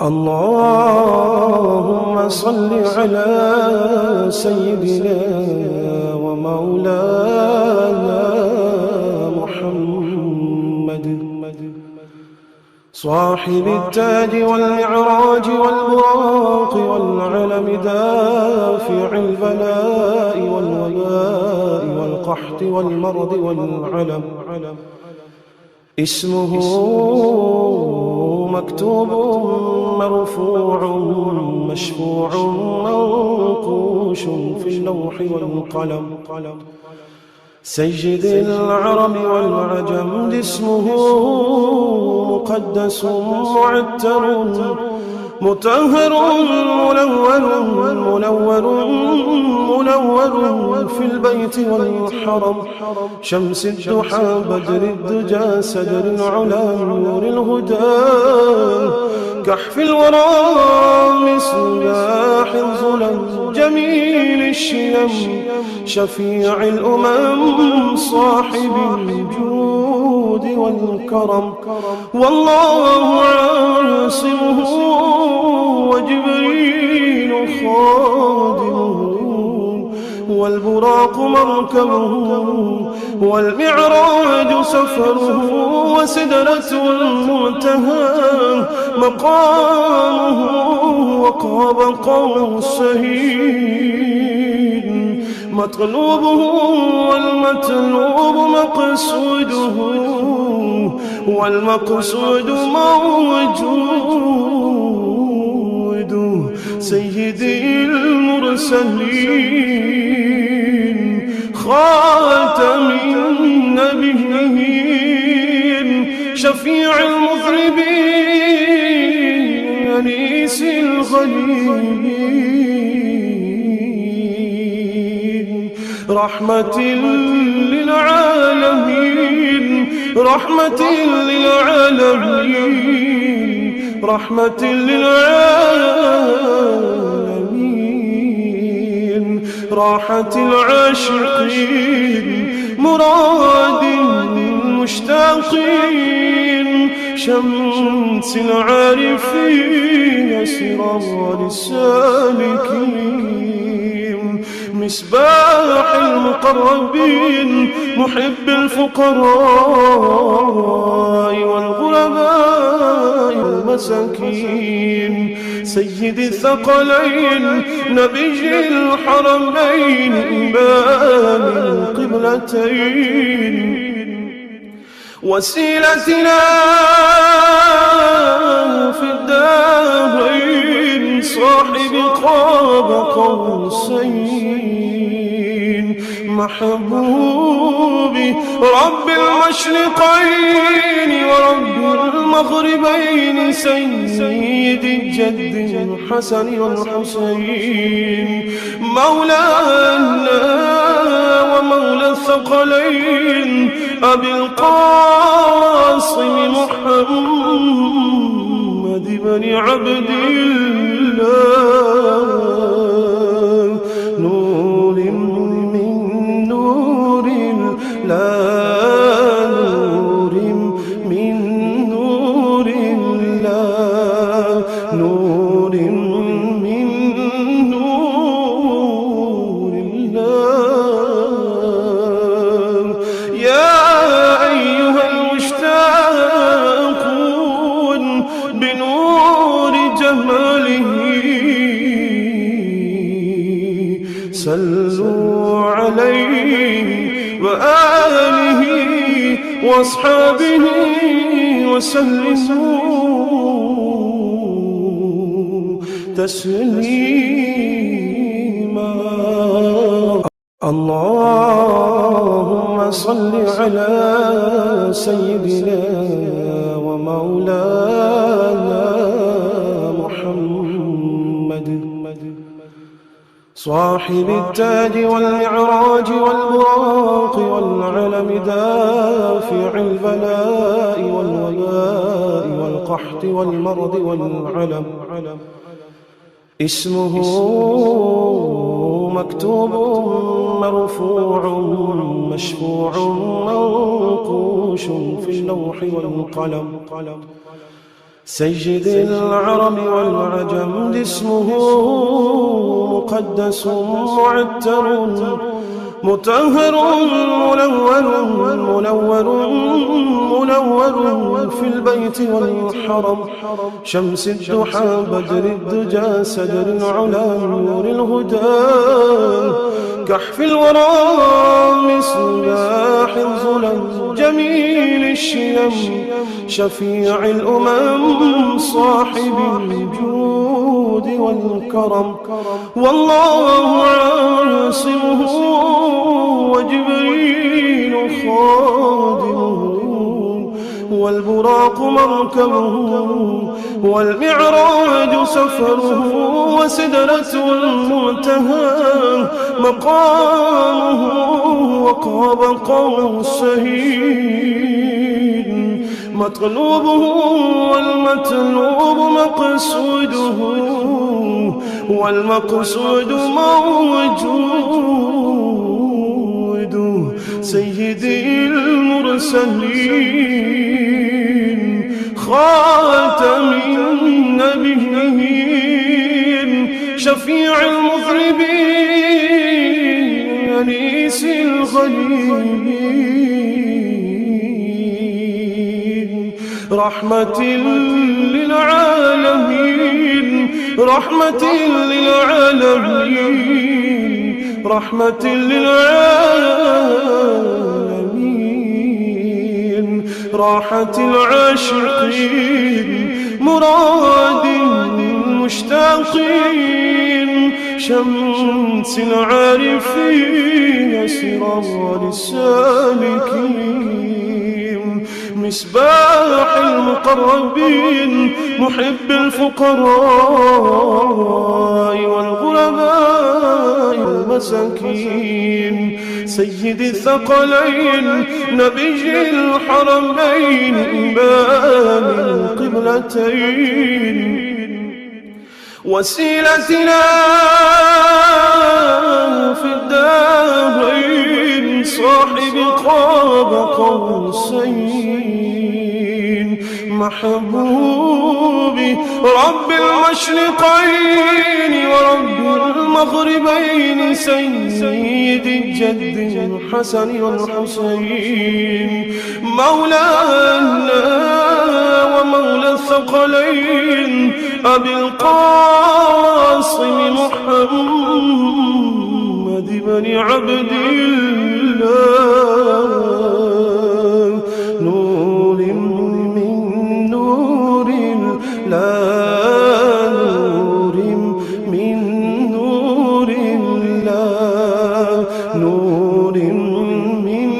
اللهم صل على سيدنا ومولانا محمد صاحب التاج والمعراج والبراق والعلم دافع البلاء والوباء والقحط والمرض والعلم اسمه مكتوب مرفوع مشفوع منقوش في اللوح والقلم سيد العرب والعجم اسمه مقدس معتر مطهر منور في البيت والحرم شمس الضحى بدر الدجى سدر العلا نور الهدى كحف الورى مصباح الظلم جميل الشيم شفيع الأمم صاحب الجود والكرم والله عاصمه وجبريل خادمه والبراق مركبه والمعراج سفره وسدرة المنتهى مقامه وقاب قوسين مطلوبه والمطلوب مقصوده والمقصود موجود سيدي المرسلين خاتم النبيين شفيع المذنبين أنيس الغريبين رحمة للعالمين رحمة للعالمين رحمة للعالمين راحة العاشقين مراد المشتاقين شمس العارفين سراج السالكين مصباح المقربين محب الفقراء والغرباء والمساكين سيد الثقلين نبي الحرمين إمام القبلتين وسيلتنا في الدارين صاحب قاب قوسين محبوبي رب المشرقين ورب المغربين سيد الجد الحسن والحسين مولانا ومولى الثقلين أبي القاسم محمد بن عبد الله نور من نور الله نور من نور الله نور من نور الله يا أيها المشتاقون بنور جماله صلوا عليه وآله وأصحابه وسلموا تسليما اللهم صل على سيدنا ومولانا محمد صاحب التاج والمعراج والبراق والعلم دافع البلاء والوباء والقحط والمرض والعلم اسمه مكتوب مرفوع مشفوع منقوش في اللوح والقلم سيد العرب والعجم اسمه مقدس معتر مطهر منور في البيت والحرم شمس الضحى بدر الدجى سدر العلا نور الهدى كحف الورى مصباح الظلم جميل الشيم شفيع الأمم صاحب الجود والكرم والله عاصمه وجبريل خادمه والبراق مركبه والمعراج سفره وسدرة المنتهى مقامه وقاب قوسين مطلوبه والمطلوب مقصوده والمقصود موجود سيدي المرسلين خاتم النبيين شفيع المذنبين أنيس الغليل رحمة للعالمين رحمة للعالمين رحمة للعالمين راحة العاشقين مراد المشتاقين شمس العارفين سراج السالكين مصباح المقربين محب الفقراء والغرباء والمساكين سيد الثقلين نبي الحرمين إمام القبلتين وسيلتنا في الدارين صاحب قاب قوسين محبوبي رب المشرقين ورب المغربين سيد الجد الحسن والحسين مولانا ومولى الثقلين أبي القاسم محمد بن عبد الله نور من نور الله نور من نور الله نور من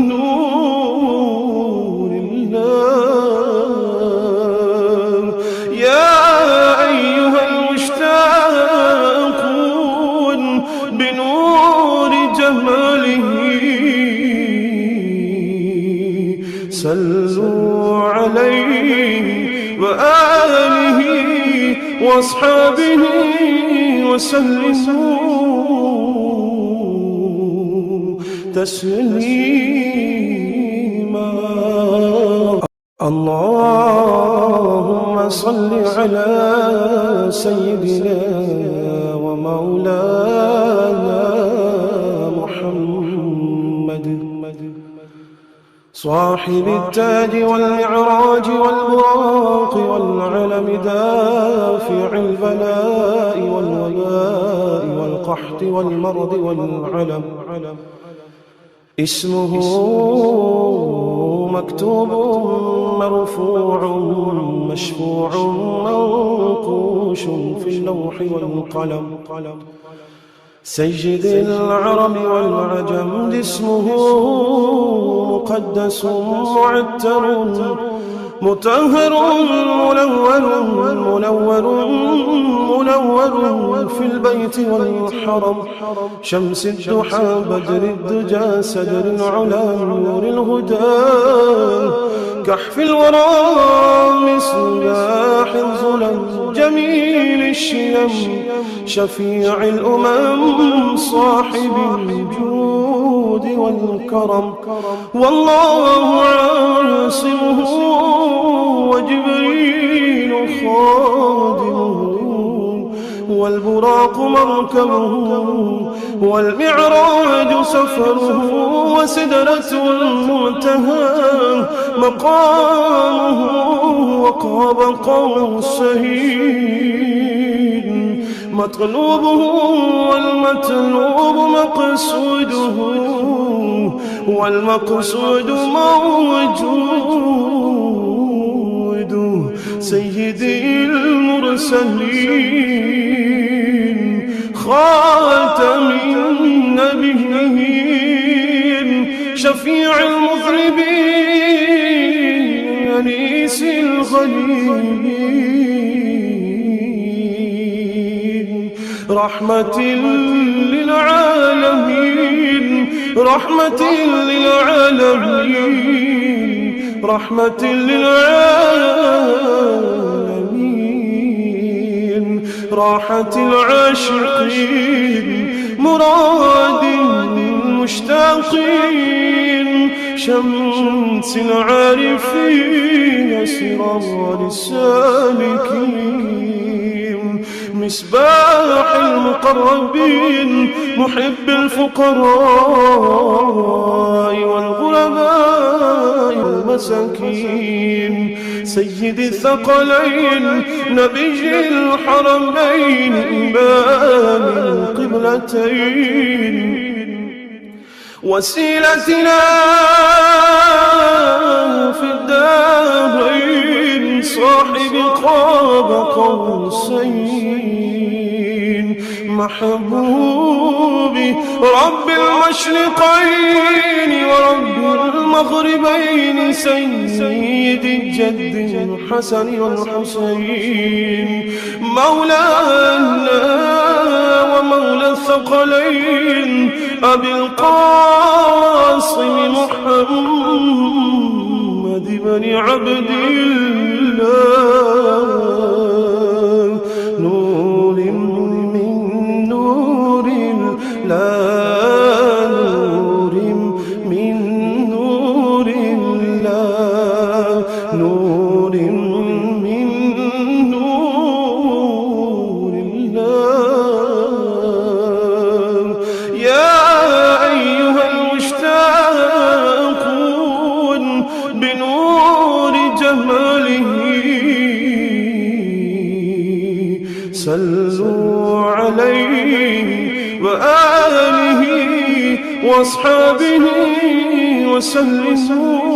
نور الله يا أيها المشتاقون بنور جماله صلوا عليه وآله وأصحابه وسلموا تسليما اللهم صل على سيدنا ومولانا محمد صاحب التاج والمعراج والبراق والعلم دافع البلاء والوباء والقحط والمرض والعلم اسمه مكتوب مرفوع مشفوع منقوش في اللوح والقلم سيد العرب والعجم اسمه مقدس معتر مطهر منور في البيت والحرم شمس الضحى بدر الدجى سدر العلا نور الهدى كحف الورى مصباح الظلم جميل الشيم شفيع الأمم صاحب الجود والجود والكرم. والله عاصمه وجبريل خادمه والبراق مركبه والمعراج سفره وسدرة المنتهى مقامه وقاب قوسين مطلوبه والمطلوب مقصوده والمقصود موجود سيدي المرسلين خاتم النبيين شفيع المذنبين أنيس الغليل رحمة للعالمين رحمة للعالمين رحمة للعالمين راحة العاشقين مراد المشتاقين شمس العارفين سرار السالكين مصباح المقربين محب الفقراء والغرباء والمساكين سيد الثقلين نبي الحرمين إمام القبلتين وسيلتنا في الدارين صاحب قاب قوسين محبوب رب المشرقين ورب المغربين سيد الجد الحسن والحسين مولانا ومولى الثقلين أبي القاسم محمد بن عبد الله نور من نور الله نور من نور الله نور من نور الله يا أيها المشتاقون بنور جماله صلوا عليه وآله وأصحابه وسلموا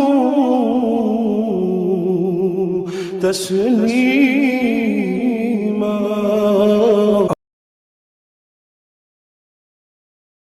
تسليما.